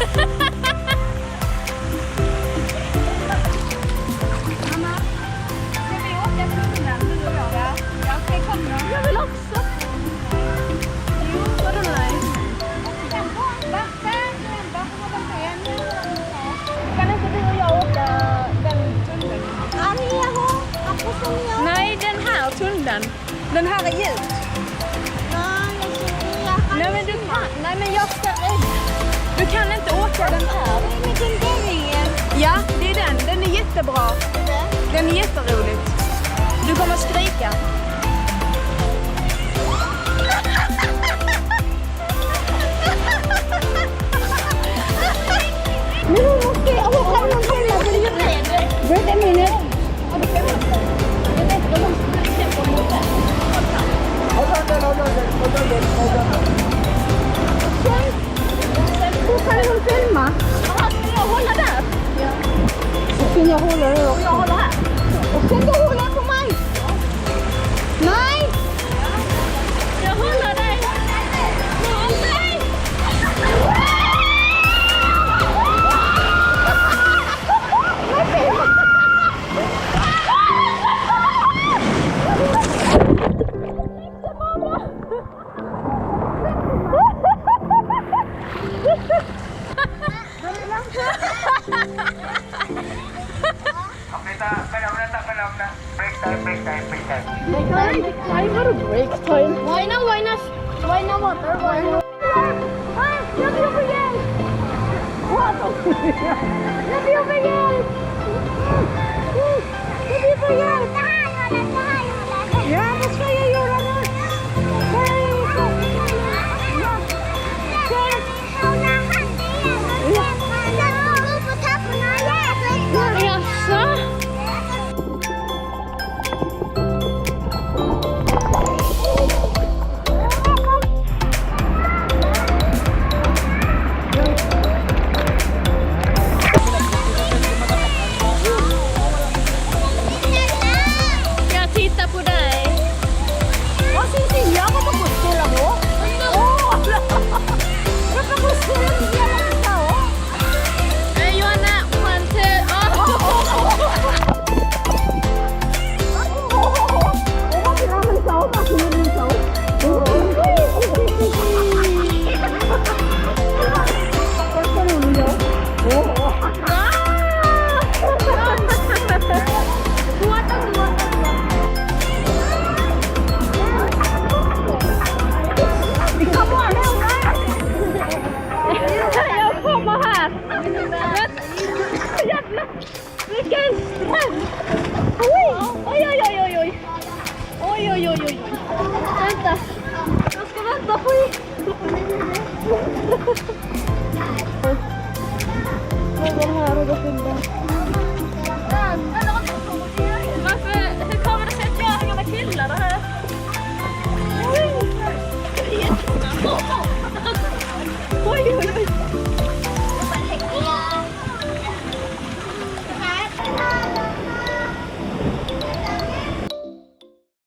Mamma, ska vi åka tunneln nu och jag? Ja, okej, kom då. Jag vill också. Jo, vadå nej? Kan inte du och jag åka den tunneln? Nej, den här tunneln. Den här är ljus. Nej men du kan, nej men jag ska... Du kan inte åka den här. Ja, det är den. Den är jättebra. Den är jätteroligt. Du kommer skrika. Wait a minute. Kan hon filma? Ja, ska jag hålla där? Ja. Och sen jag håller här också. Jag håller här. Och sen du håller på mig. Nej! Jag håller dig. Nej! Break time. Why not a break time? Why not water? Why not? Let me over again! What? Let me over again! Let me over again! Ja, vad ska jag göra nu? Jaså? Oj. Vänta. Jag ska vänta på er. Någon här och då skynda.